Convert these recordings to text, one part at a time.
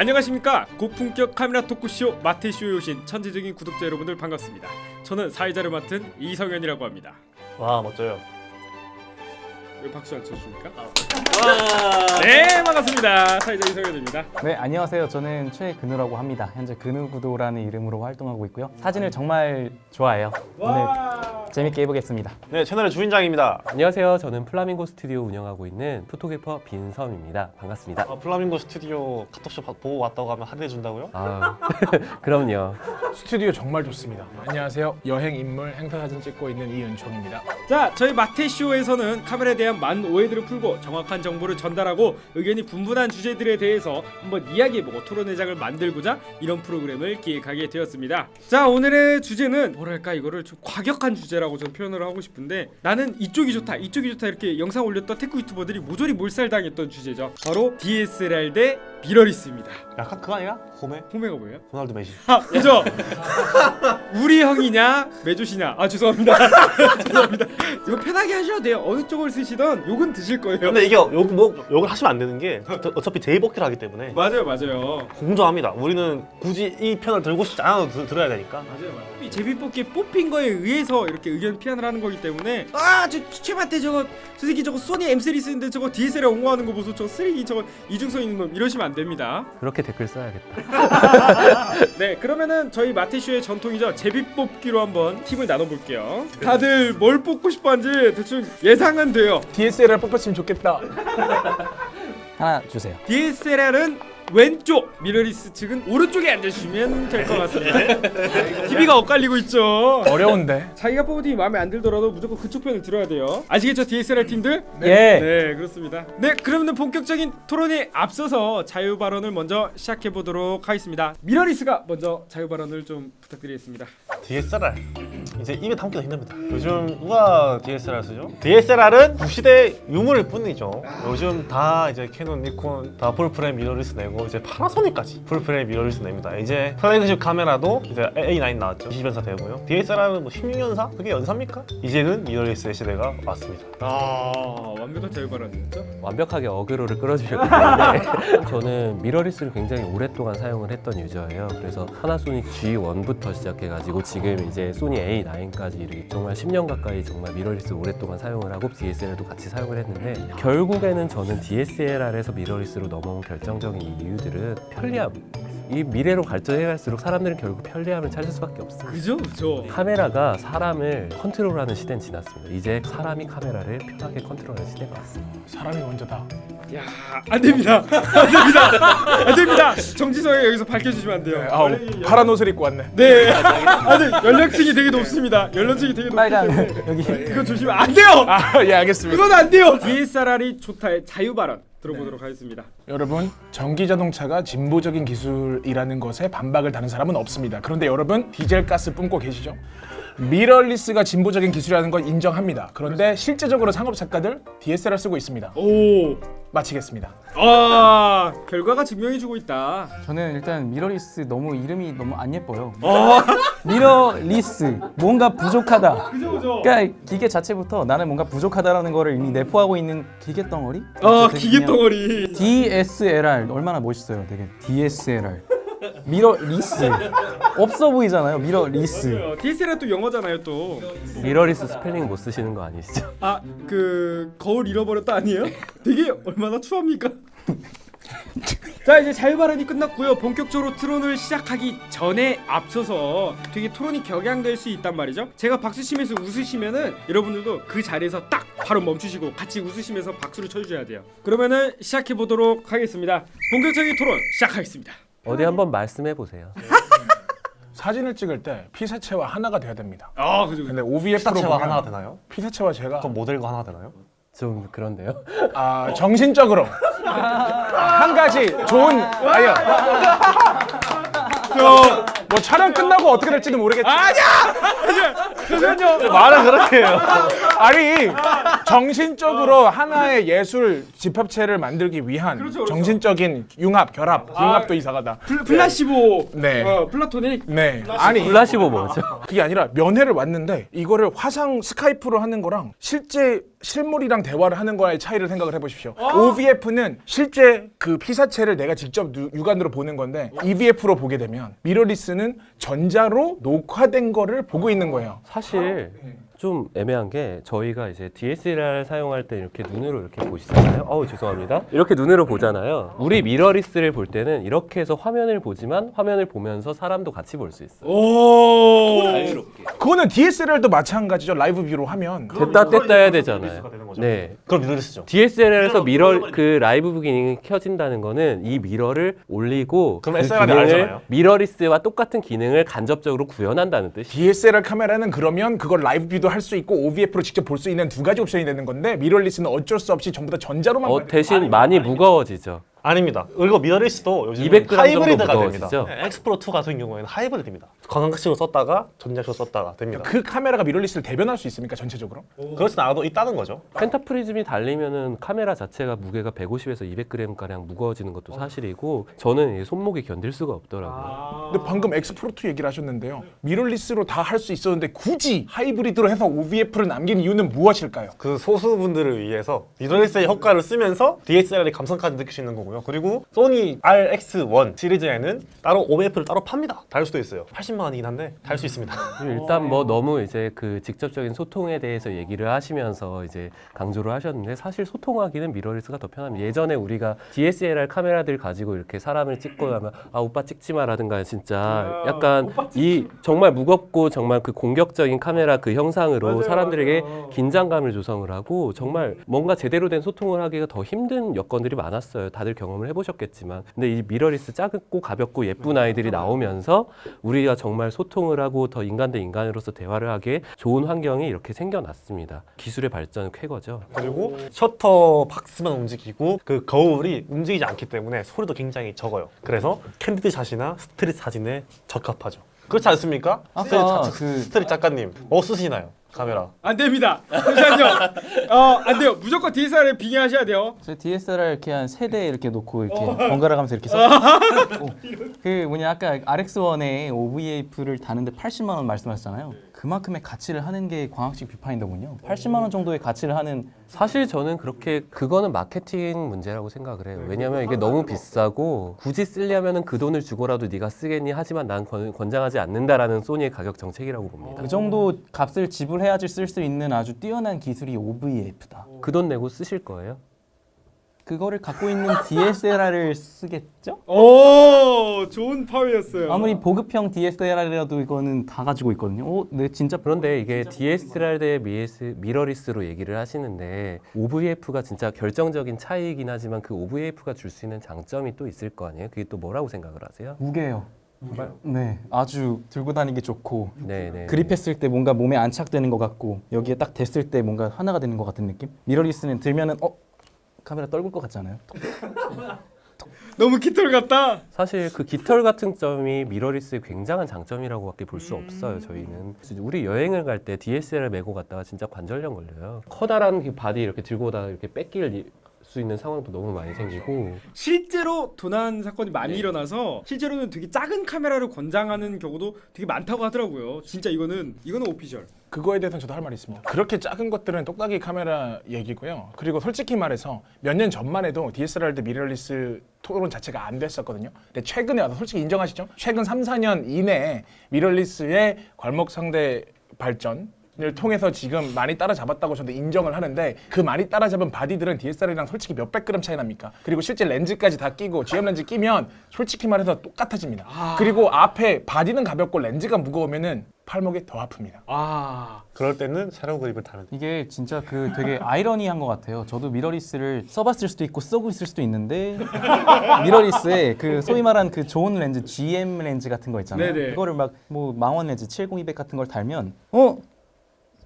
안녕하십니까. 고품격 카메라 토크쇼 마테쇼에 오신 천재적인 구독자 여러분들 반갑습니다. 저는 사회자를 맡은 이성현이라고 합니다. 와 멋져요. 왜 박수 안 쳐주십니까? 네, 반갑습니다. 사회자 이성현입니다. 네, 안녕하세요. 저는 최근우라고 합니다. 현재 근우구도라는 이름으로 활동하고 있고요. 사진을 정말 좋아해요. 오늘 재밌게 해보겠습니다. 네, 채널의 주인장입니다. 안녕하세요. 저는 플라밍고 스튜디오 운영하고 있는 포토그래퍼 빈섬입니다. 반갑습니다. 플라밍고 스튜디오 카톡쇼 보고 왔다고 하면 할인해 준다고요? 아, 그럼요. 스튜디오 정말 좋습니다. 안녕하세요. 여행 인물 행사 사진 찍고 있는 이은총입니다. 자, 저희 마테쇼에서는 카메라에 대한 많은 오해들을 풀고 정확한 정보를 전달하고 의견이 분분한 주제들에 대해서 한번 이야기해보고 토론회장을 만들고자 이런 프로그램을 기획하게 되었습니다. 자, 오늘의 주제는 뭐랄까, 이거를 좀 과격한 주제라고 저는 표현을 하고 싶은데, 나는 이쪽이 좋다 이렇게 영상 올렸던 테크 유튜버들이 모조리 몰살당했던 주제죠. 바로 DSLR 대 미러리스입니다. 약간 그거 아니야? 호메가 뭐예요? 호날두 메시. 그죠? 우리 형이냐 메조시냐. 아, 죄송합니다. 죄송합니다. 이거 편하게 하셔도 돼요. 어느 쪽을 쓰시던 욕은 드실 거예요. 근데 이게 욕을 하시면 안 되는 게 어차피 제이버키를 하기 때문에 맞아요. 공정합니다. 우리는 굳이 이 편을 들고 싶지 않아도 들어야 되니까. 맞아요. 제비뽑기에 뽑힌 거에 의해서 이렇게 의견 피한을 하는 거기 때문에, 아, 저 최마태 저 새끼 저거 소니 M3 쓰는데 저거 DSLR 옹호하는 거 보소, 저 쓰레기 저거 이중성 있는 놈, 이러시면 안 됩니다. 그렇게 댓글 써야겠다. 네, 그러면은 저희 마테쇼의 전통이죠. 제비뽑기로 한번 팀을 나눠볼게요. 다들 뭘 뽑고 싶어하는지 대충 예상은 돼요. DSLR 뽑혔으면 좋겠다. 하나 주세요. DSLR은 왼쪽, 미러리스 측은 오른쪽에 앉아주시면 될 것 같습니다. TV가 엇갈리고 있죠. 어려운데. 자기가 뽑은 팀이 마음에 안 들더라도 무조건 그쪽 편을 들어야 돼요. 아시겠죠, DSLR 팀들? 예. 네, 그렇습니다. 네, 그러면 본격적인 토론에 앞서서 자유 발언을 먼저 시작해 보도록 하겠습니다. 미러리스가 먼저 자유 발언을 좀 부탁드리겠습니다. DSLR 이제 입에 담기도 힘듭니다. 요즘 누가 DSLR 쓰죠? DSLR은 구시대 유물일 뿐이죠. 요즘 다 이제 캐논, 니콘 다 풀프레임 미러리스 내고 이제 파나소닉까지 풀프레임 미러리스 냅니다. 이제 플래그십 카메라도 이제 A9 나왔죠. 20연사 되고요. DSLR은 뭐 16연사? 그게 연사입니까? 이제는 미러리스의 시대가 왔습니다. 아, 완벽한 자유 발언이었죠? 완벽하게 어그로를 끌어주셨기 때문에 저는 미러리스를 굉장히 오랫동안 사용을 했던 유저예요. 그래서 파나소닉 G1부터 시작해가지고 지금 이제 소니 A9까지 이렇게 정말 10년 가까이 정말 미러리스 오랫동안 사용을 하고 DSLR도 같이 사용을 했는데, 결국에는 저는 DSLR에서 미러리스로 넘어온 결정적인 이유들은 편리함. 이 미래로 발전해갈수록 사람들은 결국 편리함을 찾을 수밖에 없어요. 그죠? 카메라가 사람을 컨트롤하는 시대는 지났습니다. 이제 사람이 카메라를 편하게 컨트롤하는 시대가 왔습니다. 사람이 먼저다. 야, 안 됩니다. 안 됩니다. 정지성이 여기서 밝혀주시면 안 돼요. 아우, 파란 옷을 입고 왔네. 네. 아니, 연령층이 되게 높습니다. 연령층이 되게 높기 빨간 때문에 여기. 그거 조심하면 안 돼요. 아, 예, 알겠습니다. 그건 안 돼요. DSLR이 좋다의 자유 발언 들어보도록 하겠습니다. 여러분, 전기 자동차가 진보적인 기술이라는 것에 반박을 다는 사람은 없습니다. 그런데 여러분, 디젤 가스 뿜고 계시죠? 미러리스가 진보적인 기술이라는 건 인정합니다. 그런데 실제적으로 상업 작가들 DSLR 쓰고 있습니다. 오, 마치겠습니다. 아, 결과가 증명해주고 있다. 저는 일단 미러리스 이름이 너무 안 예뻐요. 미러리스 뭔가 부족하다. 그죠. 그러니까 기계 자체부터 나는 뭔가 부족하다라는 거를 이미 내포하고 있는 기계 덩어리? 기계 덩어리. DSLR 얼마나 멋있어요. 되게 DSLR. 미러리스 없어 보이잖아요. 미러리스. DSLR 또 영어잖아요, 또. 미러리스 스펠링 못 쓰시는 거 아니시죠? 아, 그 거울 잃어버렸다 아니에요? 되게 얼마나 추합니까? 자, 이제 자유 발언이 끝났고요. 본격적으로 토론을 시작하기 전에 앞서서 되게 토론이 격양될 수 있단 말이죠. 제가 박수 치면서 웃으시면은 여러분들도 그 자리에서 딱 바로 멈추시고 같이 웃으시면서 박수를 쳐주셔야 돼요. 그러면은 시작해 보도록 하겠습니다. 본격적인 토론 시작하겠습니다. 어디 한번 말씀해 보세요. 사진을 찍을 때 피사체와 하나가 돼야 됩니다. 아, 그죠. 근데 OVF로 피사체와 보면 하나가 되나요? 피사체와 제가 그럼 모델과 하나가 되나요? 좀 그런데요. 정신적으로 한 가지 좋은 아니요. 뭐 촬영 끝나고 어떻게 될지는 모르겠지만 잠시만요. 말은 그렇게 해요. 아니 정신적으로 하나의 예술 집합체를 만들기 위한 그렇죠. 정신적인 융합, 결합, 융합도 이상하다. 플라시보, 네. 플라토닉. 네, 아니 플라시보 뭐죠? 그게 아니라 면회를 왔는데 이거를 화상 스카이프로 하는 거랑 실제 실물이랑 대화를 하는 거의 차이를 생각을 해보십시오. OVF는 실제 그 피사체를 내가 직접 육안으로 보는 건데 EVF로 보게 되면 미러리스는 전자로 녹화된 거를 보고 있는 거예요. 사실 좀 애매한 게 저희가 이제 DSLR 사용할 때 이렇게 눈으로 이렇게 보시잖아요. 어우 죄송합니다. 이렇게 눈으로 보잖아요. 우리 미러리스를 볼 때는 이렇게 해서 화면을 보지만 화면을 보면서 사람도 같이 볼 수 있어요. 오. 자유롭게. 그거는 DSLR도 마찬가지죠. 라이브 뷰로 하면. 됐다 뗐다 해야 되잖아요. 미러리스가 되는 거죠. 네. 그럼 미러리스죠. DSLR에서 미러 그 라이브 기능이 켜진다는 거는 이 미러를 올리고 그럼 그 SLR 이 기능을 알잖아요. 미러리스와 똑같은 기능을 간접적으로 구현한다는 뜻이. DSLR 카메라는 그러면 그걸 라이브 뷰도 할 수 있고 OVF로 직접 볼 수 있는 두 가지 옵션이 되는 건데 미러리스는 어쩔 수 없이 전부 다 전자로만 대신 많이 무거워지죠. 아닙니다. 그리고 미러리스도 요즘 200g 정도 하이브리드가 무거워지죠? 됩니다. 엑스프로 2 같은 경우에는 하이브리드입니다. 광각식으로 썼다가 전자식으로 썼다가 됩니다. 그 카메라가 미러리스를 대변할 수 있습니까 전체적으로? 그렇진 않아도 있다는 거죠. 펜타프리즘이 달리면은 카메라 자체가 무게가 150에서 200g 가량 무거워지는 것도 사실이고 저는 이 손목이 견딜 수가 없더라고요. 근데 방금 엑스프로2 얘기를 하셨는데요. 미러리스로 다 할 수 있었는데 굳이 하이브리드로 해서 OVF를 남긴 이유는 무엇일까요? 그 소수분들을 위해서 미러리스의 효과를 쓰면서 DSLR의 감성까지 느낄 수 있는 거고요. 그리고 소니 RX1 시리즈에는 따로 OVF를 따로 팝니다. 달 수도 있어요. 80만 원이긴 한데 달 수 있습니다. 일단 뭐 너무 이제 그 직접적인 소통에 대해서 얘기를 하시면서 이제 강조를 하셨는데 사실 소통하기는 미러리스가 더 편합니다. 예전에 우리가 DSLR 카메라들 가지고 이렇게 사람을 찍고 나면 아 오빠 찍지 마라든가 진짜 약간 이 정말 무겁고 정말 그 공격적인 카메라 그 형상으로 사람들에게 긴장감을 조성을 하고 정말 뭔가 제대로 된 소통을 하기가 더 힘든 여건들이 많았어요. 다들 경험을 해보셨겠지만 근데 이 미러리스 작고 가볍고 예쁜 아이들이 나오면서 우리가 정말 소통을 하고 더 인간 대 인간으로서 대화를 하기에 좋은 환경이 이렇게 생겨났습니다. 기술의 발전은 쾌거죠. 그리고 셔터 박스만 움직이고 그 거울이 움직이지 않기 때문에 소리도 굉장히 적어요. 그래서 캔디드 샷이나 스트릿 사진에 적합하죠. 그렇지 않습니까? 아까 스트릿 작가님 뭐 쓰시나요? 카메라. 안 됩니다. 잠시만요. 안 돼요. 무조건 DSLR에 빙의하셔야 돼요. 저 DSLR 이렇게 한 3대 이렇게 놓고 이렇게 번갈아 가면서 이렇게 써. 그 뭐냐 아까 RX1에 OVF를 다는데 80만 원 말씀하셨잖아요. 그만큼의 가치를 하는 게 광학식 뷰파인더군요. 80만 원 정도의 가치를 하는 사실 저는 그렇게 그거는 마케팅 문제라고 생각을 해요. 왜냐하면 이게 너무 비싸고 굳이 쓰려면은 그 돈을 주고라도 네가 쓰겠니 하지만 난 권장하지 않는다라는 소니의 가격 정책이라고 봅니다. 그 정도 값을 지불해야지 쓸 수 있는 아주 뛰어난 기술이 OVF다. 그 돈 내고 쓰실 거예요? 그거를 갖고 있는 DSLR을 쓰겠죠? 오, 좋은 파워였어요. 아무리 보급형 DSLR이라도 이거는 다 가지고 있거든요. 네 진짜 그런데 이게 DSLR 대 미러리스로 얘기를 하시는데 OVF가 진짜 결정적인 차이이긴 하지만 그 OVF가 줄 수 있는 장점이 또 있을 거 아니에요? 그게 또 뭐라고 생각을 하세요? 무게요. 네, 아주 들고 다니기 좋고 네네. 그립했을 때 뭔가 몸에 안착되는 것 같고 여기에 딱 댔을 때 뭔가 하나가 되는 것 같은 느낌? 미러리스는 들면은 카메라 떨굴 것 같지 않아요? 너무 깃털 같다. 사실 그 깃털 같은 점이 미러리스의 굉장한 장점이라고밖에 볼 수 없어요. 저희는 우리 여행을 갈 때 DSLR 메고 갔다가 진짜 관절염 걸려요. 커다란 그 바디 이렇게 들고 오다가 이렇게 뺏길 수 있는 상황도 너무 많이 생기고 실제로 도난 사건이 많이 일어나서 실제로는 되게 작은 카메라를 권장하는 경우도 되게 많다고 하더라고요. 진짜 이거는 오피셜. 그거에 대해서는 저도 할 말이 있습니다. 그렇게 작은 것들은 똑딱이 카메라 얘기고요. 그리고 솔직히 말해서 몇 년 전만 해도 DSLR 대 미러리스 토론 자체가 안 됐었거든요. 근데 최근에 와서 솔직히 인정하시죠? 최근 3, 4년 이내에 미러리스의 괄목상대 발전을 통해서 지금 많이 따라잡았다고 저도 인정을 하는데 그 많이 따라잡은 바디들은 DSLR이랑 솔직히 몇백 그램 차이 납니까? 그리고 실제 렌즈까지 다 끼고 GM 렌즈 끼면 솔직히 말해서 똑같아집니다. 그리고 앞에 바디는 가볍고 렌즈가 무거우면은 팔목이 더 아픕니다. 그럴 때는 세로 그립을 다는. 이게 진짜 그 되게 아이러니한 것 같아요. 저도 미러리스를 써봤을 수도 있고 쓰고 있을 수도 있는데 미러리스에 그 소위 말하는 그 좋은 렌즈 GM 렌즈 같은 거 있잖아요. 네네. 그거를 막 뭐 망원 렌즈 70, 200 같은 걸 달면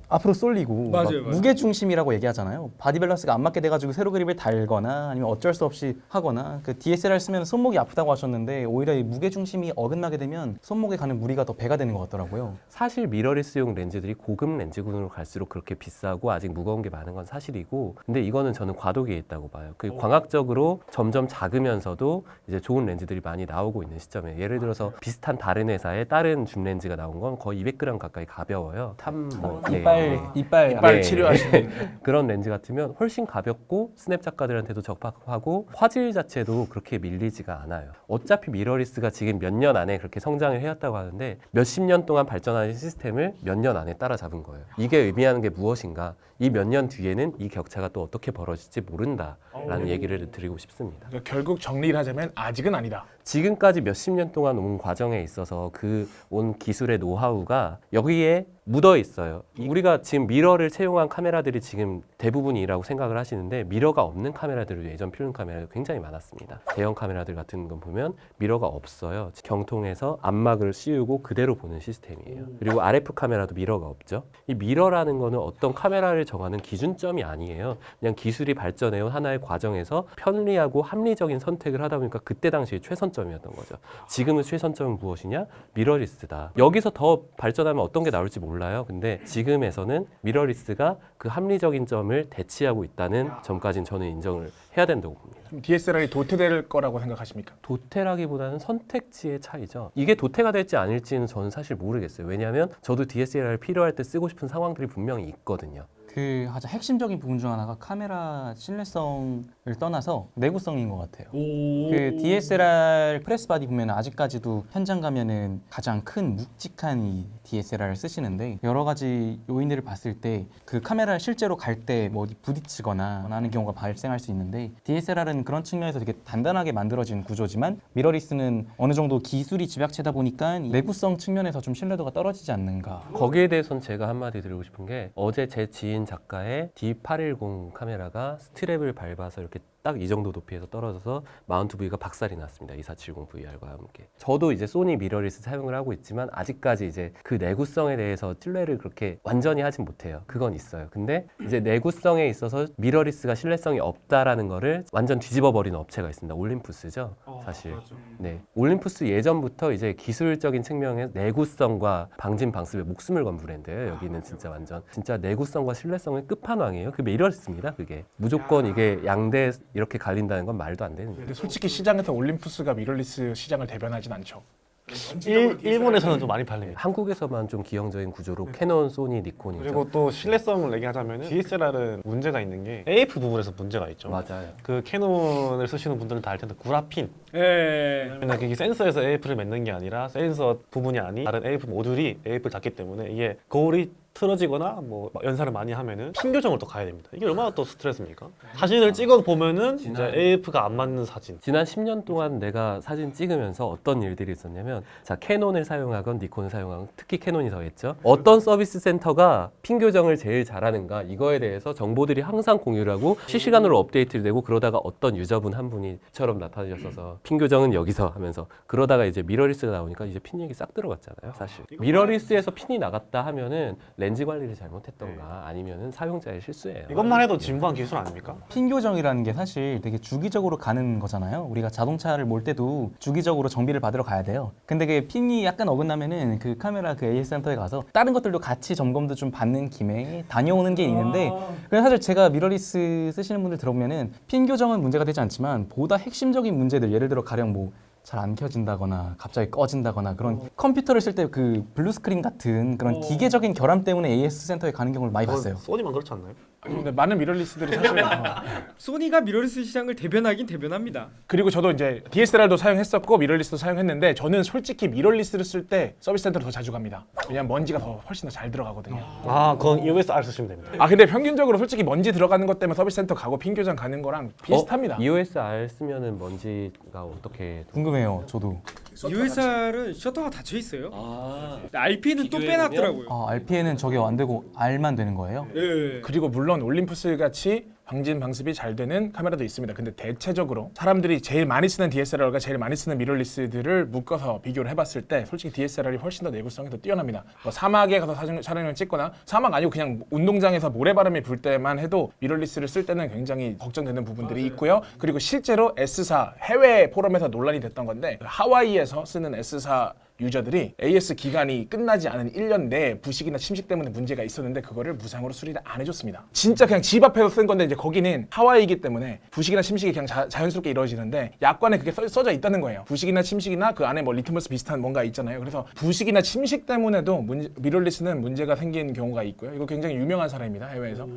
앞으로 쏠리고 막 맞아요. 무게 중심이라고 얘기하잖아요. 바디 밸런스가 안 맞게 돼가지고 세로 그립을 달거나 아니면 어쩔 수 없이 하거나 그 DSLR 쓰면 손목이 아프다고 하셨는데 오히려 이 무게 중심이 어긋나게 되면 손목에 가는 무리가 더 배가 되는 것 같더라고요. 사실 미러리스용 렌즈들이 고급 렌즈군으로 갈수록 그렇게 비싸고 아직 무거운 게 많은 건 사실이고, 근데 이거는 저는 과도기에 있다고 봐요. 그 광학적으로 점점 작으면서도 이제 좋은 렌즈들이 많이 나오고 있는 시점에, 예를 들어서 비슷한 다른 회사의 다른 줌 렌즈가 나온 건 거의 200g 가까이 가벼워요. 이빨 네. 치료하시는 그런 렌즈 같으면 훨씬 가볍고 스냅 작가들한테도 적합하고 화질 자체도 그렇게 밀리지가 않아요. 어차피 미러리스가 지금 몇 년 안에 그렇게 성장을 해왔다고 하는데 몇십 년 동안 발전하는 시스템을 몇 년 안에 따라잡은 거예요. 이게 의미하는 게 무엇인가? 이 몇 년 뒤에는 이 격차가 또 어떻게 벌어질지 모른다라는 얘기를 드리고 싶습니다. 그러니까 결국 정리를 하자면 아직은 아니다. 지금까지 몇십 년 동안 온 과정에 있어서 그 온 기술의 노하우가 여기에 묻어 있어요. 우리가 지금 미러를 채용한 카메라들이 지금 대부분이라고 생각을 하시는데, 미러가 없는 카메라들도 예전 필름 카메라도 굉장히 많았습니다. 대형 카메라들 같은 건 보면 미러가 없어요. 경통에서 암막을 씌우고 그대로 보는 시스템이에요. 그리고 RF 카메라도 미러가 없죠. 이 미러라는 거는 어떤 카메라를 정하는 기준점이 아니에요. 그냥 기술이 발전해온 하나의 과정에서 편리하고 합리적인 선택을 하다 보니까 그때 당시에 최선점이었던 거죠. 지금의 최선점은 무엇이냐? 미러리스다. 여기서 더 발전하면 어떤 게 나올지 몰라요. 근데 지금에서는 미러리스가 그 합리적인 점을 대치하고 있다는 점까지는 저는 인정을 해야 된다고 봅니다. DSLR이 도태될 거라고 생각하십니까? 도태라기보다는 선택지의 차이죠. 이게 도태가 될지 아닐지는 저는 사실 모르겠어요. 왜냐하면 저도 DSLR 필요할 때 쓰고 싶은 상황들이 분명히 있거든요. 그 가장 핵심적인 부분 중 하나가 카메라 신뢰성을 떠나서 내구성인 것 같아요. 그 DSLR 프레스 바디 보면 아직까지도 현장 가면은 가장 큰 묵직한 이 DSLR을 쓰시는데, 여러 가지 요인들을 봤을 때 그 카메라를 실제로 갈 때 뭐 어디 부딪히거나 하는 경우가 발생할 수 있는데, DSLR은 그런 측면에서 되게 단단하게 만들어진 구조지만 미러리스는 어느 정도 기술이 집약체다 보니까 내구성 측면에서 좀 신뢰도가 떨어지지 않는가. 거기에 대해서는 제가 한마디 드리고 싶은 게, 어제 제 지인 작가의 D810 카메라가 스트랩을 밟아서 이렇게 딱 이 정도 높이에서 떨어져서 마운트 부위가 박살이 났습니다. 2470 VR과 함께. 저도 이제 소니 미러리스 사용을 하고 있지만 아직까지 이제 그 내구성에 대해서 신뢰를 그렇게 완전히 하진 못해요. 그건 있어요. 근데 이제 내구성에 있어서 미러리스가 신뢰성이 없다라는 거를 완전 뒤집어 버리는 업체가 있습니다. 올림푸스죠, 사실. 네, 올림푸스 예전부터 이제 기술적인 측면에서 내구성과 방진 방습에 목숨을 건 브랜드예요. 여기는 진짜 완전 진짜 내구성과 신뢰성의 끝판왕이에요. 그 미러리스입니다. 그게 무조건 이게 양대 이렇게 갈린다는 건 말도 안 되는 거예요. 근데 솔직히 시장에서 올림푸스가 미러리스 시장을 대변하진 않죠. 일본에서는 좀 많이 팔립니다. 한국에서만 좀 기형적인 구조로 캐논, 소니, 니콘이죠. 그리고 또 신뢰성을 얘기하자면 DSLR은 문제가 있는 게 AF 부분에서 문제가 있죠. 맞아요. 그 캐논을 쓰시는 분들은 다 알 텐데 구라핀. 예. 왜냐면 이게 센서에서 AF를 맺는 게 아니라 센서 부분이 아닌 다른 AF 모듈이 AF를 닫기 때문에 이게 거울이 틀어지거나 뭐 연산을 많이 하면은 핀 교정을 또 가야 됩니다. 이게 얼마나 또 스트레스입니까? 사진을 찍어 보면은 진짜 AF가 안 맞는 사진. 지난 10년 동안 내가 사진 찍으면서 어떤 일들이 있었냐면, 자, 캐논을 사용하건 니콘을 사용하건, 특히 캐논이 더했죠. 어떤 서비스 센터가 핀 교정을 제일 잘하는가, 이거에 대해서 정보들이 항상 공유를 하고 실시간으로 업데이트를 되고, 그러다가 어떤 유저분 한 분이처럼 나타나셨어서 핀 교정은 여기서 하면서, 그러다가 이제 미러리스가 나오니까 이제 핀 얘기 싹 들어갔잖아요, 사실. 미러리스에서 핀이 나갔다 하면은 렌즈 관리를 잘못했던가 아니면은 사용자의 실수예요. 이것만 해도 진부한 기술 아닙니까? 핀 교정이라는 게 사실 되게 주기적으로 가는 거잖아요. 우리가 자동차를 몰 때도 주기적으로 정비를 받으러 가야 돼요. 근데 그 핀이 약간 어긋나면은 그 카메라 그 AS 센터에 가서 다른 것들도 같이 점검도 좀 받는 김에 다녀오는 게 있는데, 그래서 사실 제가 미러리스 쓰시는 분들 들어보면은 핀 교정은 문제가 되지 않지만 보다 핵심적인 문제들, 예를 들어 가령 뭐 잘 안 켜진다거나 갑자기 꺼진다거나 그런 컴퓨터를 쓸 때 그 블루 스크린 같은 그런 기계적인 결함 때문에 AS 센터에 가는 경우를 많이 봤어요. 소니만 그렇지 않나요? 근데 많은 미러리스들이 사실 소니가 미러리스 시장을 대변하긴 대변합니다. 그리고 저도 이제 DSLR도 사용했었고 미러리스도 사용했는데, 저는 솔직히 미러리스를 쓸 때 서비스 센터로 더 자주 갑니다. 왜냐면 먼지가 훨씬 더 잘 들어가거든요. 아, 그건 EOS R 쓰시면 됩니다. 아 근데 평균적으로 솔직히 먼지 들어가는 것 때문에 서비스 센터 가고 핀 교정 가는 거랑 비슷합니다. EOS R 쓰면은 먼지가 어떻게 궁금해요, 저도. USR은 셔터가 닫혀 있어요. RP는 또 빼놨더라고요. RP에는 저게 안 되고 R만 되는 거예요? 예. 그리고 물론 올림푸스 같이 방진 방습이 잘 되는 카메라도 있습니다. 근데 대체적으로 사람들이 제일 많이 쓰는 DSLR과 제일 많이 쓰는 미러리스들을 묶어서 비교를 해봤을 때 솔직히 DSLR이 훨씬 더 내구성이 더 뛰어납니다. 뭐 사막에 가서 촬영을 찍거나 사막 아니고 그냥 운동장에서 모래바람이 불 때만 해도 미러리스를 쓸 때는 굉장히 걱정되는 부분들이 있고요. 그리고 실제로 S사 해외 포럼에서 논란이 됐던 건데 하와이에서 쓰는 S사 유저들이 AS 기간이 끝나지 않은 1년 내에 부식이나 침식 때문에 문제가 있었는데 그거를 무상으로 수리를 안 해줬습니다. 진짜 그냥 집 앞에서 쓴 건데 이제 거기는 하와이이기 때문에 부식이나 침식이 그냥 자연스럽게 이루어지는데 약관에 그게 써져 있다는 거예요. 부식이나 침식이나 그 안에 뭐 리트머스 비슷한 뭔가 있잖아요. 그래서 부식이나 침식 때문에도 미러리스는 문제가 생긴 경우가 있고요. 이거 굉장히 유명한 사례입니다. 해외에서.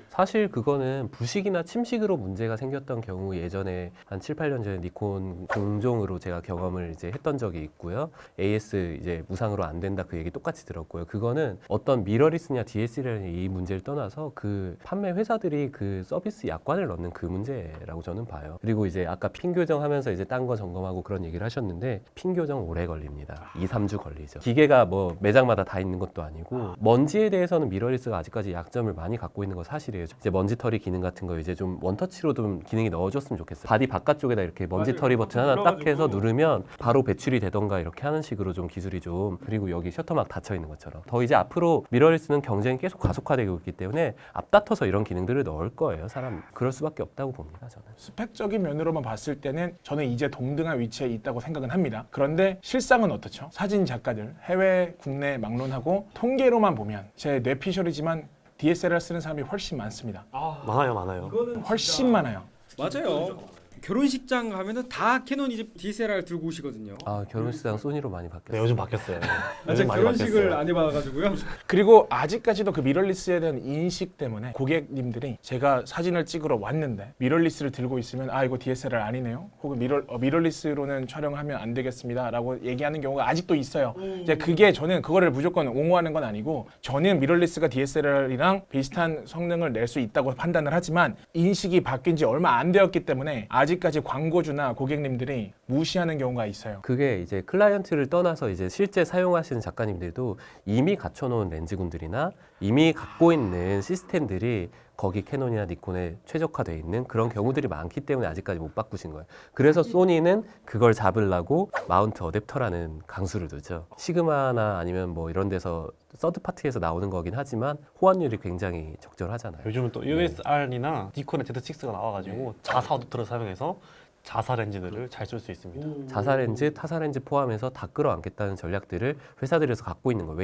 사실 그거는 부식이나 침식으로 문제가 생겼던 경우 예전에 한 7, 8년 전에 니콘 공종으로 제가 경험을 이제 했던 적이 있고요. AS 이제 무상으로 안 된다 그 얘기 똑같이 들었고요. 그거는 어떤 미러리스냐 DSLR의 이 문제를 떠나서 그 판매 회사들이 그 서비스 약관을 넣는 그 문제라고 저는 봐요. 그리고 이제 아까 핀 교정하면서 이제 딴 거 점검하고 그런 얘기를 하셨는데 핀 교정 오래 걸립니다. 2, 3주 걸리죠. 기계가 뭐 매장마다 다 있는 것도 아니고 먼지에 대해서는 미러리스가 아직까지 약점을 많이 갖고 있는 거 사실이에요. 이제 먼지 털이 기능 같은 거 이제 좀 원터치로 좀 기능이 넣어줬으면 좋겠어요. 바디 바깥쪽에다 이렇게 먼지 털이 버튼 하나 딱 해서 누르면 바로 배출이 되던가 이렇게 하는 식으로 좀 기술이 좀 그리고 여기 셔터막 닫혀 있는 것처럼 더 이제 앞으로 미러리스는 경쟁이 계속 가속화되고 있기 때문에 앞다퉈서 이런 기능들을 넣을 거예요. 사람 그럴 수밖에 없다고 봅니다. 저는. 스펙적인 면으로만 봤을 때는 저는 이제 동등한 위치에 있다고 생각은 합니다. 그런데 실상은 어떻죠? 사진 작가들 해외 국내 막론하고 통계로만 보면 제 뇌피셜이지만 DSLR 쓰는 사람이 훨씬 많습니다. 많아요. 훨씬 많아요. 맞아요. 결혼식장 가면은 다 캐논 이제 DSLR 들고 오시거든요. 아 결혼식장 소니로 많이 네, 바뀌었어요. 요즘 바뀌었어요. 아직 많이 결혼식을 바뀌었어요. 안 해봐가지고요. 그리고 아직까지도 그 미러리스에 대한 인식 때문에 고객님들이 제가 사진을 찍으러 왔는데 미러리스를 들고 있으면 아 이거 DSLR 아니네요. 혹은 미러리스로는 촬영하면 안 되겠습니다라고 얘기하는 경우가 아직도 있어요. 이제 그게 저는 그거를 무조건 옹호하는 건 아니고 저는 미러리스가 DSLR이랑 비슷한 성능을 낼 수 있다고 판단을 하지만 인식이 바뀐 지 얼마 안 되었기 때문에 아직까지 광고주나 고객님들이 무시하는 경우가 있어요. 그게 이제 클라이언트를 떠나서 이제 실제 사용하시는 작가님들도 이미 갖춰놓은 렌즈군들이나 이미 갖고 있는 시스템들이 거기 캐논이나 니콘에 최적화되어 있는 그런 경우들이 많기 때문에 아직까지 못 바꾸신 거예요. 그래서 소니는 그걸 잡으려고 마운트 어댑터라는 강수를 두죠. 시그마나 아니면 뭐 이런 데서 서드 파티에서 나오는 거긴 하지만 호환율이 굉장히 적절하잖아요. 요즘은 또 USR이나 니콘의 Z6가 나와가지고 자사 어댑터를 사용해서 자사 렌즈들을 잘 쓸 수 있습니다. 자사 렌즈, 타사 렌즈 포함해서 다 끌어안겠다는 전략들을 회사들에서 갖고 있는 거예요.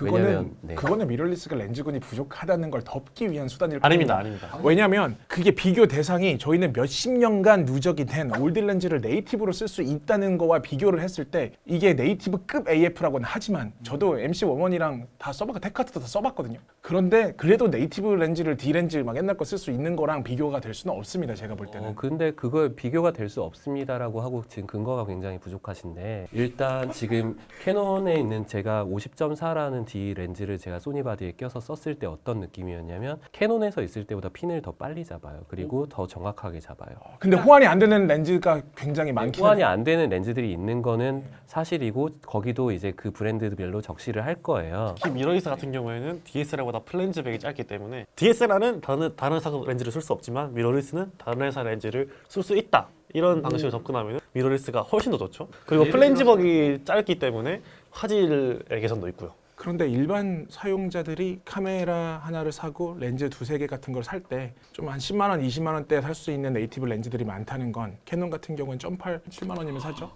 왜냐면 그거는 미러리스가 렌즈군이 부족하다는 걸 덮기 위한 수단일 아닙니다. 뿐입니다. 왜냐면 그게 비교 대상이 저희는 몇십 년간 누적이 된 올드 렌즈를 네이티브로 쓸 수 있다는 거와 비교를 했을 때 이게 네이티브급 AF라고는 하지만 저도 MC11이랑 다 써봤고 테카트도 다 써봤거든요. 그런데 그래도 네이티브 렌즈를 D렌즈 막 옛날 거 쓸 수 있는 거랑 비교가 될 수는 없습니다. 제가 볼 때는. 근데 그걸 비교가 될 수 없습니다라고 하고 지금 근거가 굉장히 부족하신데 일단 지금 캐논에 있는 제가 50.4라는 D 렌즈를 제가 소니 바디에 껴서 썼을 때 어떤 느낌이었냐면 캐논에서 있을 때보다 핀을 더 빨리 잡아요. 그리고 더 정확하게 잡아요. 근데 호환이 안 되는 렌즈가 굉장히 많긴 호환이 안 되는 렌즈들이 있는 거는 사실이고 거기도 이제 그 브랜드별로 적시를 할 거예요. 특히 미러리스 같은 경우에는 DSLR보다 플랜즈 백이 짧기 때문에 DSLR은 다른 회사 렌즈를 쓸 수 없지만 미러리스는 다른 회사 렌즈를 쓸 수 있다. 이런 방식으로 접근하면 미러리스가 훨씬 더 좋죠. 그리고 플랜지벅이 짧기 때문에 화질의 개선도 있고요. 그런데 일반 사용자들이 카메라 하나를 사고 렌즈 두세 개 같은 걸 살 때 좀 한 10만 원, 20만 원대에 살 수 있는 네이티브 렌즈들이 많다는 건 캐논 같은 경우는 점팔 7만 원이면 사죠.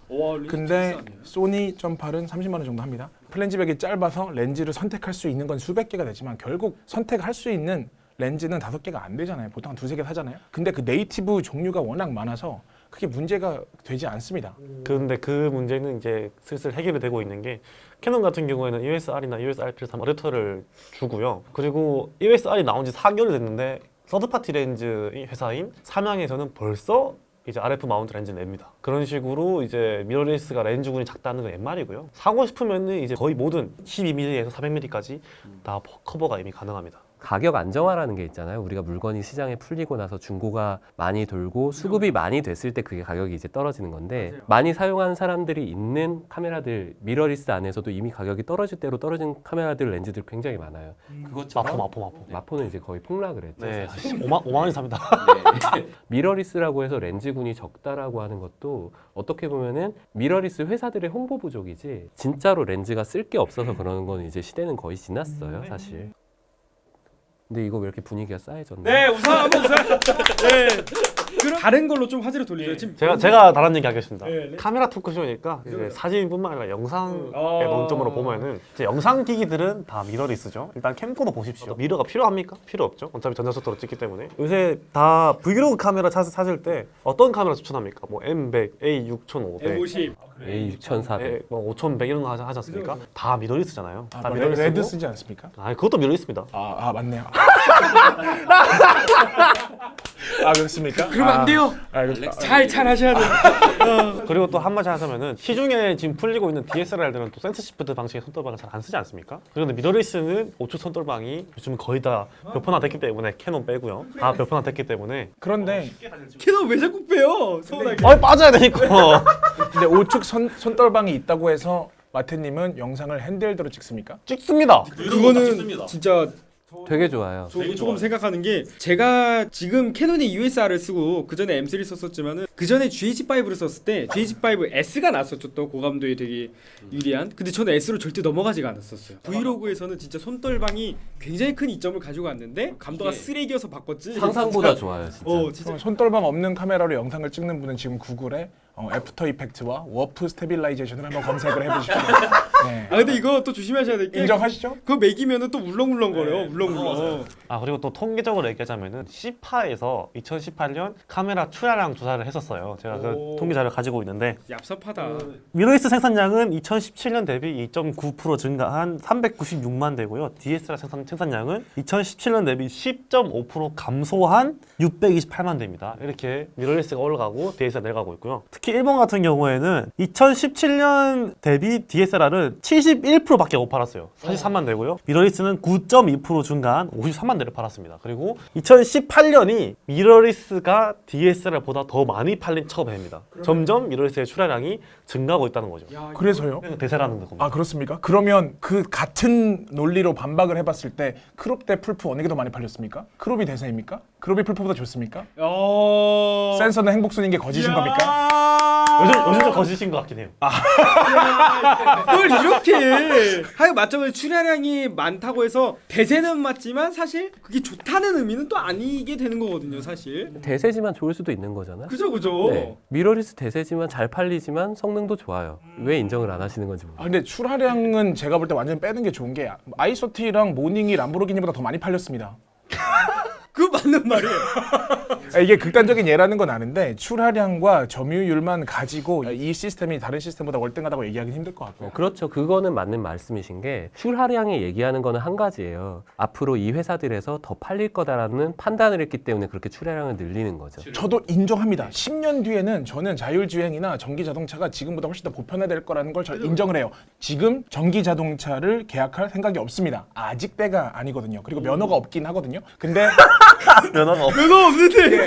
근데 소니 점팔은 30만 원 정도 합니다. 플랜지백이 짧아서 렌즈를 선택할 수 있는 건 수백 개가 되지만 결국 선택할 수 있는 렌즈는 5개가 안 되잖아요. 보통 한 두세 개 사잖아요. 근데 그 네이티브 종류가 워낙 많아서 그게 문제가 되지 않습니다. 그런데 그 문제는 이제 슬슬 해결이 되고 있는 게 캐논 같은 경우에는 EOS-R이나 EOS-R-3 어댑터를 주고요. 그리고 EOS-R이 나온 지 4개월 됐는데 서드파티 렌즈 회사인 삼양에서는 벌써 이제 RF 마운트 렌즈 냅니다. 그런 식으로 이제 미러리스가 렌즈군이 작다는 건 옛말이고요. 사고 싶으면은 이제 거의 모든 12mm에서 400mm까지 다 커버가 이미 가능합니다. 가격 안정화라는 게 있잖아요. 우리가 물건이 시장에 풀리고 나서 중고가 많이 돌고 수급이 많이 됐을 때 그게 가격이 이제 떨어지는 건데 많이 사용하는 사람들이 있는 카메라들 미러리스 안에서도 이미 가격이 떨어질 대로 떨어진 카메라들 렌즈들 굉장히 많아요. 그것처럼 마포. 마포는 이제 거의 폭락을 했죠. 네, 사실. 5만 원이 삽니다. 미러리스라고 해서 렌즈군이 적다라고 하는 것도 어떻게 보면은 미러리스 회사들의 홍보 부족이지 진짜로 렌즈가 쓸 게 없어서 그러는 건 이제 시대는 거의 지났어요, 사실. 근데 이거 왜 이렇게 분위기가 싸해졌나? 네, 우선 한번 우선. 네. 그럼 다른 걸로 좀 화제를 돌리죠. 지금 제가 다른 얘기 하겠습니다. 네. 카메라 토크쇼니까 이제 사진뿐만 아니라 영상의 어. 논점으로 보면은 이제 영상 기기들은 다 미러리스죠. 일단 캠코더 보십시오. 미러가 필요합니까? 필요 없죠. 어차피 전자속도로 찍기 때문에. 요새 다 브이로그 카메라 찾을 때 어떤 카메라 추천합니까? 뭐 M100, A6500, M50. A6400. 뭐 5100 이런 거 하지 않습니까? 다 미러리스잖아요. 다 뭐 미러리스고. 레드 쓰지 않습니까? 그것도 미러리스입니다. 아 맞네요. 아 그렇습니까? 그러면 안 돼요. 잘 하셔야 돼요. 그리고 또 한마디 하자면은 시중에 지금 풀리고 있는 DSLR들은 또 센서 시프트 방식의 손떨방을 잘 안 쓰지 않습니까? 그런데 미러리스는 우측 손떨방이 요즘 거의 다 벽편화됐기 때문에 캐논 빼고요. 다 벽편화됐기 때문에 그런데 캐논 왜 자꾸 빼요? 서운하게. 빠져야 되니까. 근데 우측 손떨방이 있다고 해서 마태님은 영상을 핸드헬드로 찍습니까? 찍습니다. 그거는 진짜 되게 좋아요. 조금 생각하는 게 제가 지금 캐논의 USR을 쓰고 그 전에 M3 썼었지만은 그 전에 GH5를 썼을 때 GH5S가 나왔었죠. 또 고감도에 되게 유리한. 근데 저는 S로 절대 넘어가지가 않았었어요. 브이로그에서는 진짜 손떨방이 굉장히 큰 이점을 가지고 왔는데 감도가 쓰레기여서 바꿨지. 상상보다 좋아요, 진짜. 진짜. 손떨방 없는 카메라로 영상을 찍는 분은 지금 구글에 애프터 이펙트와 워프 스테빌라이제이션을 한번 검색을 해보십시오. 네. 아 근데 이거 또 조심하셔야 될 게 인정하시죠? 그거 매기면은 또 울렁울렁거려. 울렁울렁. 그리고 또 통계적으로 얘기하자면은 시파에서 2018년 카메라 출하량 조사를 했었어요. 제가 그 통계 자료 가지고 있는데 얍삽하다. 미러리스 생산량은 2017년 대비 2.9% 증가한 396만 대고요. DSLR 생산량은 2017년 대비 10.5% 감소한 628만 대입니다. 이렇게 미러리스가 올라가고 DSLR 내려가고 있고요. 특히 일본 같은 경우에는 2017년 대비 DSLR은 71%밖에 못 팔았어요. 43만 대고요. 미러리스는 9.2% 증가한 53만 대를 팔았습니다. 그리고 2018년이 미러리스가 DSLR보다 더 많이 팔린 처음 해입니다. 점점 미러리스의 출하량이 증가하고 있다는 거죠. 그래서요? 대세라는 겁니다. 아 그렇습니까? 그러면 그 같은 논리로 반박을 해봤을 때 크롭 대 풀프 어느 게 더 많이 팔렸습니까? 크롭이 대세입니까? 크롭이 풀프보다 좋습니까? 센서는 행복순인 게 거짓인 겁니까? 요즘 좀 거짓인 것 같긴 해요. 그걸 이렇게 하여 맞죠? 출하량이 많다고 해서 대세는 맞지만 사실 그게 좋다는 의미는 또 아니게 되는 거거든요, 사실. 대세지만 좋을 수도 있는 거잖아요. 그죠. 네. 미러리스 대세지만 잘 팔리지만 성능도 좋아요. 왜 인정을 안 하시는 건지 모르겠어요. 근데 출하량은 제가 볼 때 완전 빼는 게 좋은 게 아이소티랑 모닝이 람보르기니보다 더 많이 팔렸습니다. 그거 맞는 말이에요. 이게 극단적인 예라는 건 아는데 출하량과 점유율만 가지고 이 시스템이 다른 시스템보다 월등하다고 얘기하기는 힘들 것 같고요. 그렇죠. 그거는 맞는 말씀이신 게 출하량이 얘기하는 거는 한 가지예요. 앞으로 이 회사들에서 더 팔릴 거다라는 판단을 했기 때문에 그렇게 출하량을 늘리는 거죠. 저도 인정합니다. 10년 뒤에는 저는 자율주행이나 전기자동차가 지금보다 훨씬 더 보편화될 거라는 걸 저 인정을 해요. 지금 전기자동차를 계약할 생각이 없습니다. 아직 때가 아니거든요. 그리고 면허가 없긴 하거든요. 근데 면허가 없. 그거 없는데.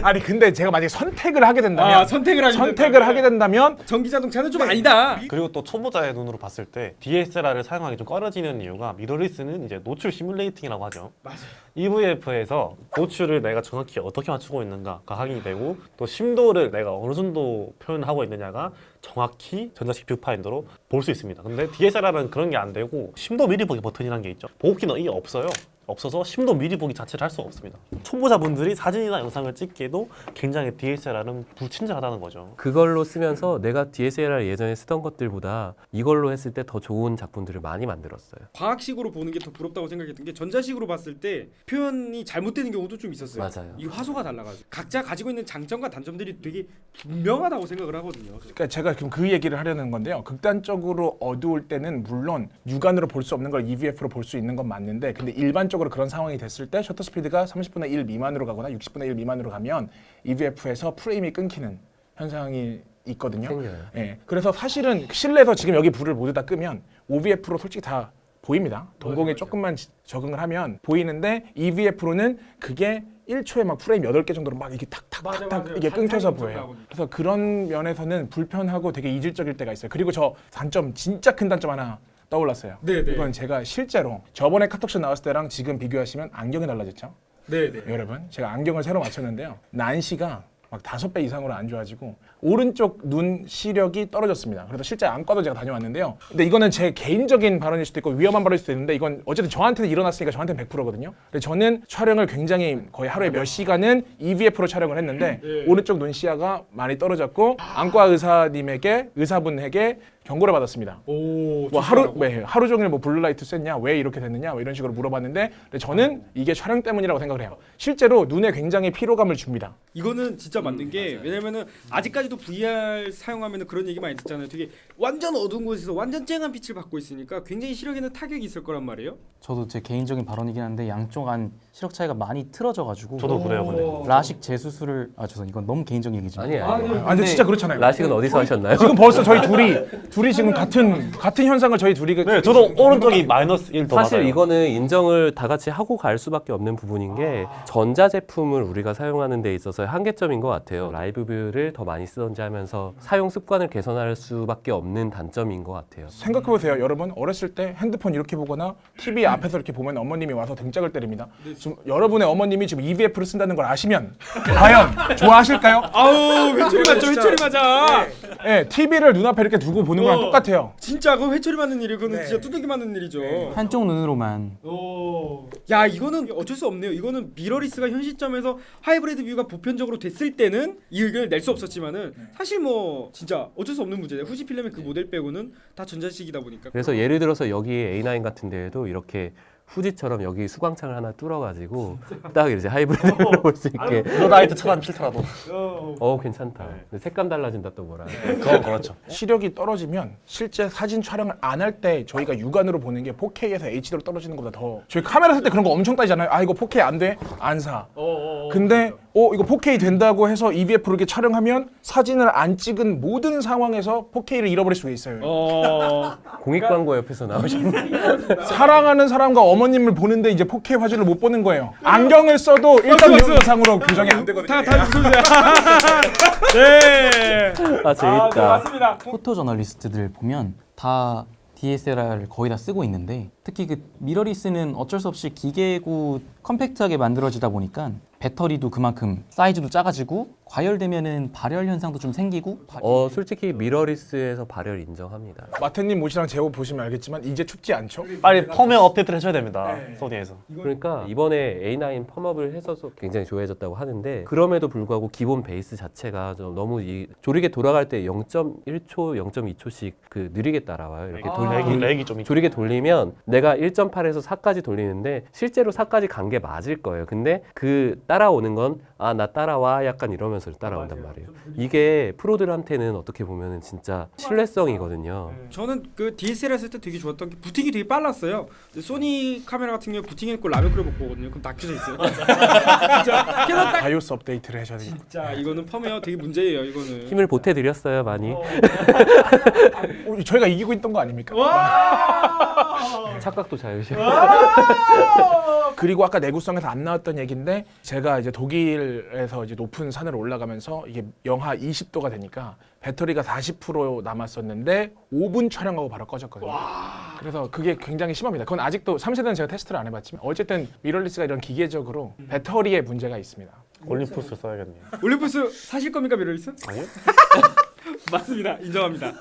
아니 근데 제가 만약에 선택을 하게 된다면 선택을 하게 된다면 전기자동차는 좀 아니다. 그리고 또 초보자의 눈으로 봤을 때 DSLR을 사용하기 좀 꺼려지는 이유가 미러리스는 이제 노출 시뮬레이팅이라고 하죠. 맞아요. EVF에서 노출을 내가 정확히 어떻게 맞추고 있는가가 확인이 되고 또 심도를 내가 어느 정도 표현하고 있느냐가 정확히 전자식 뷰파인더로 볼 수 있습니다. 근데 DSLR은 그런 게 안 되고 심도 미리 보기 버튼이라는 게 있죠. 보호기는 이게 없어서 심도 미리 보기 자체를 할 수가 없습니다. 초보자분들이 사진이나 영상을 찍기에도 굉장히 DSLR은 불친절하다는 거죠. 그걸로 쓰면서 내가 DSLR 예전에 쓰던 것들보다 이걸로 했을 때 더 좋은 작품들을 많이 만들었어요. 과학식으로 보는 게 더 부럽다고 생각했던 게 전자식으로 봤을 때 표현이 잘못되는 경우도 좀 있었어요. 맞아요. 이 화소가 달라가지고 각자 가지고 있는 장점과 단점들이 되게 분명하다고 생각을 하거든요. 그러니까 제가 지금 그 얘기를 하려는 건데요. 극단적으로 어두울 때는 물론 육안으로 볼 수 없는 걸 EVF로 볼 수 있는 건 맞는데 근데 일반적으로 그런 상황이 됐을 때 셔터 스피드가 30분의 1 미만으로 가거나 60분의 1 미만으로 가면 EVF에서 프레임이 끊기는 현상이 있거든요. 생겨요. 예. 그래서 사실은 실내에서 지금 여기 불을 모두 다 끄면 OVF로 솔직히 다 보입니다. 동공에 조금만 적응을 하면 보이는데 EVF로는 그게 1초에 막 프레임 8개 정도로 막 이게 탁탁탁탁 이게 끊겨서 보여요. 그래서 그런 면에서는 불편하고 되게 이질적일 때가 있어요. 그리고 저 단점, 진짜 큰 단점 하나 떠올랐어요. 네네. 이건 제가 실제로 저번에 카톡쇼 나왔을 때랑 지금 비교하시면 안경이 달라졌죠. 네네. 여러분, 제가 안경을 새로 맞췄는데요. 난시가 막 5배 이상으로 안 좋아지고 오른쪽 눈 시력이 떨어졌습니다. 그래서 실제 안과도 제가 다녀왔는데요. 근데 이거는 제 개인적인 발언일 수도 있고 위험한 발언일 수도 있는데 이건 어쨌든 저한테는 일어났으니까 저한테는 100%거든요. 근데 저는 촬영을 굉장히 거의 하루에 몇 시간은 EVF로 촬영을 했는데 오른쪽 눈 시야가 많이 떨어졌고 안과 의사분에게 경고를 받았습니다. 오, 뭐 하루 종일 뭐 블루라이트 쐈냐, 왜 이렇게 됐느냐, 뭐 이런 식으로 물어봤는데 근데 저는 이게 촬영 때문이라고 생각을 해요. 실제로 눈에 굉장히 피로감을 줍니다. 이거는 진짜 맞는 게 왜냐면은 아직까지도 VR 사용하면은 그런 얘기 많이 듣잖아요. 되게 완전 어두운 곳에서 완전 쨍한 빛을 받고 있으니까 굉장히 시력에는 타격이 있을 거란 말이에요. 저도 제 개인적인 발언이긴 한데 양쪽 안 시력 차이가 많이 틀어져가지고 저도 그래요, 근데. 라식 재수술을 죄송 이건 너무 개인적인 얘기지만 아니에요. 근데 진짜 그렇잖아요. 라식은 어디서 하셨나요? 지금 벌써 저희 둘이 지금 같은 현상을 저희 둘이 네, 저도 오른쪽이 마이너스 1 더 사실 받아요. 이거는 인정을 다 같이 하고 갈 수밖에 없는 부분인 게 전자 제품을 우리가 사용하는 데 있어서의 한계점인 것 같아요. 라이브 뷰를 더 많이 쓰던지 하면서 사용 습관을 개선할 수밖에 없는 단점인 것 같아요. 생각해보세요. 여러분 어렸을 때 핸드폰 이렇게 보거나 TV 앞에서 이렇게 보면 어머님이 와서 등짝을 때립니다. 지금 여러분의 어머님이 지금 EVF를 쓴다는 걸 아시면 과연 좋아하실까요? 아우 회초리 맞죠, 회초리 맞아. 네, TV를 눈앞에 이렇게 두고 보는 거랑 똑같아요. 진짜 그거 회초리 맞는 일이 그거는 진짜 두들기 맞는 일이죠. 한쪽 눈으로만 오. 야 이거는 어쩔 수 없네요. 이거는 미러리스가 현 시점에서 하이브리드 뷰가 보편적으로 됐을 때는 이 의견을 낼 수 없었지만은 사실 뭐 진짜 어쩔 수 없는 문제예요. 후지 필름의 그 모델 빼고는 다 전자식이다 보니까. 그래서 예를 들어서 여기 A9 같은 데에도 이렇게 후지처럼 여기 수광창을 하나 뚫어가지고 딱 이제 하이브리드로 볼 수 있게 블루라이트 차단 필터라도. 괜찮다. 근데 색감 달라진다 또 뭐라. 그건 그렇죠. 시력이 떨어지면 실제 사진 촬영을 안 할 때 저희가 육안으로 보는 게 4K에서 HD로 떨어지는 것보다 더 저희 카메라 쓸 때 그런 거 엄청 따지잖아요. 아 이거 4K 안 돼? 안 사. 근데 이거 4K 된다고 해서 EVF로 이렇게 촬영하면 사진을 안 찍은 모든 상황에서 4K를 잃어버릴 수가 있어요. 공익 광고 옆에서 나오셨네. 사랑하는 사람과 어머님을 보는데 이제 4K 화질을 못 보는 거예요. 안경을 써도 1.6 이상으로 교정이 안 되거든요. 다 웃으세요. 네. 아 재밌다. 맞습니다. 포토 저널리스트들 보면 다 DSLR을 거의 다 쓰고 있는데 특히 그 미러리스는 어쩔 수 없이 기계고 컴팩트하게 만들어지다 보니까 배터리도 그만큼 사이즈도 작아지고 과열되면은 발열 현상도 좀 생기고 솔직히 미러리스에서 발열 인정합니다. 마태님 옷이랑 제 옷 보시면 알겠지만 이제 춥지 않죠? 빨리 펌웨어 업데이트를 해줘야 됩니다. 소니에서. 그러니까 이번에 A9 펌업을 해서 굉장히 좋아졌다고 하는데 그럼에도 불구하고 기본 베이스 자체가 좀 너무 조리개 돌아갈 때 0.1초, 0.2초씩 그 느리게 따라와요. 이렇게 렉이 좀 있죠. 조리개 돌리면 내가 1.8에서 4까지 돌리는데 실제로 4까지 간 게 맞을 거예요. 근데 그 따라오는 건 나 따라와 약간 이러면서 따라온단 말이에요. 이게 프로들한테는 어떻게 보면은 진짜 신뢰성이거든요. 저는 그 DSLR 쓸 때 되게 좋았던 게 부팅이 되게 빨랐어요. 근데 소니 카메라 같은 경우 부팅해놓고 라면 끓여 먹고 오거든요. 그럼 다 켜져 있어요. 진짜 캐논 딱. 바이오스 업데이트를 해줘야 되겠고. 자 이거는 펌웨어 되게 문제예요. 이거는. 힘을 보태드렸어요 많이. 저희가 이기고 있던 거 아닙니까? 착각도 자유시. 그리고 아까 내구성에서 안 나왔던 얘기인데 제가 이제 독일에서 이제 높은 산을 올라가면서 이게 영하 20도가 되니까 배터리가 40% 남았었는데 5분 촬영하고 바로 꺼졌거든요. 그래서 그게 굉장히 심합니다. 그건 아직도 3세대는 제가 테스트를 안 해봤지만 어쨌든 미러리스가 이런 기계적으로 배터리에 문제가 있습니다. 올림푸스 써야겠네요. 올림푸스 사실 겁니까 미러리스? 아니요? 맞습니다. 인정합니다.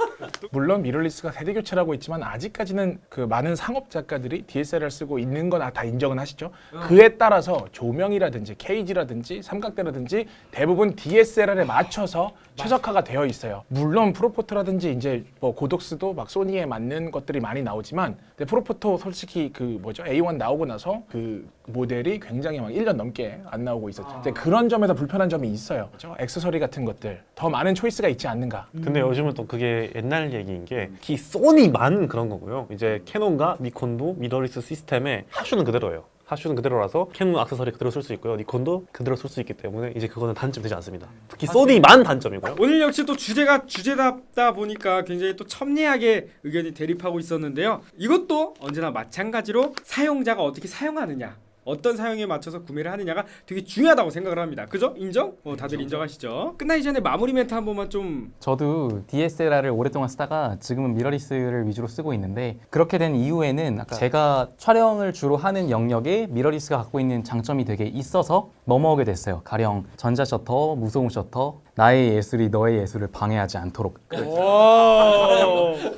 물론 미러리스가 세대 교체라고 있지만 아직까지는 그 많은 상업 작가들이 DSLR 쓰고 있는 건 다 인정은 하시죠. 그에 따라서 조명이라든지 케이지라든지 삼각대라든지 대부분 DSLR에 맞춰서 최적화가 되어 있어요. 물론 프로포토라든지 이제 뭐 고독스도 막 소니에 맞는 것들이 많이 나오지만 근데 프로포토 솔직히 그 A1 나오고 나서 그 모델이 굉장히 막 1년 넘게 안 나오고 있었죠. 이제 그런 점에서 불편한 점이 있어요. 그렇죠? 액세서리 같은 것들 더 많은 초이스가 있지 않는가. 근데 요즘은 또 그게 옛날 얘기인 게 소니만 그런 거고요. 이제 캐논과 니콘도 미러리스 시스템에 하슈는 그대로예요. 하슈는 그대로라서 캐논 액세서리 그대로 쓸 수 있고요. 니콘도 그대로 쓸 수 있기 때문에 이제 그거는 단점 되지 않습니다. 특히 소니만 단점이고요. 오늘 역시 또 주제가 주제답다 보니까 굉장히 또 첨예하게 의견이 대립하고 있었는데요. 이것도 언제나 마찬가지로 사용자가 어떻게 사용하느냐, 어떤 사용에 맞춰서 구매를 하느냐가 되게 중요하다고 생각을 합니다. 그죠? 인정? 다들 인정하시죠? 끝나기 전에 마무리 멘트 한 번만 좀. 저도 DSLR을 오랫동안 쓰다가 지금은 미러리스를 위주로 쓰고 있는데, 그렇게 된 이유에는 아까 제가 촬영을 주로 하는 영역에 미러리스가 갖고 있는 장점이 되게 있어서 넘어오게 됐어요. 가령 전자 셔터, 무소음 셔터, 나의 예술이 너의 예술을 방해하지 않도록.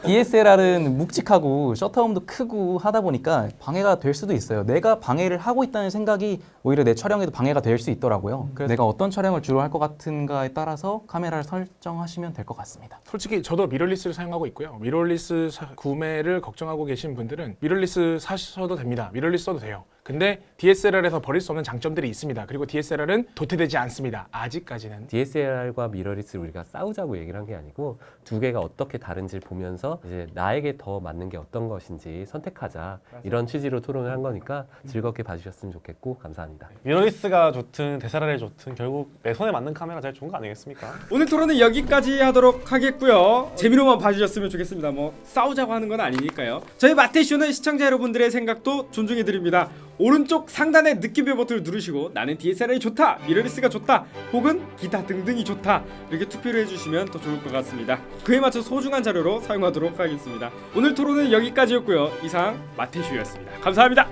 DSLR은 묵직하고 셔터음도 크고 하다 보니까 방해가 될 수도 있어요. 내가 방해를 하고 있다는 생각이 오히려 내 촬영에도 방해가 될 수 있더라고요. 그래서 내가 어떤 촬영을 주로 할 것 같은가에 따라서 카메라를 설정하시면 될 것 같습니다. 솔직히 저도 미러리스를 사용하고 있고요. 미러리스 구매를 걱정하고 계신 분들은 미러리스 사셔도 됩니다. 미러리스 써도 돼요. 근데 DSLR에서 버릴 수 없는 장점들이 있습니다. 그리고 DSLR은 도태되지 않습니다. 아직까지는. DSLR과 미러리스를 우리가 싸우자고 얘기를 한 게 아니고 두 개가 어떻게 다른지를 보면서 이제 나에게 더 맞는 게 어떤 것인지 선택하자, 이런 취지로 토론을 한 거니까 즐겁게 봐주셨으면 좋겠고 감사합니다. 미러리스가 좋든 DSLR이 좋든 결국 내 손에 맞는 카메라 제일 좋은 거 아니겠습니까? 오늘 토론은 여기까지 하도록 하겠고요. 재미로만 봐주셨으면 좋겠습니다. 뭐 싸우자고 하는 건 아니니까요. 저희 마테쇼는 시청자 여러분들의 생각도 존중해드립니다. 오른쪽 상단의 느낌표 버튼을 누르시고 나는 DSLR이 좋다, 미러리스가 좋다, 혹은 기타 등등이 좋다, 이렇게 투표를 해주시면 더 좋을 것 같습니다. 그에 맞춰 소중한 자료로 사용하도록 하겠습니다. 오늘 토론은 여기까지였고요. 이상 마테쇼였습니다. 감사합니다.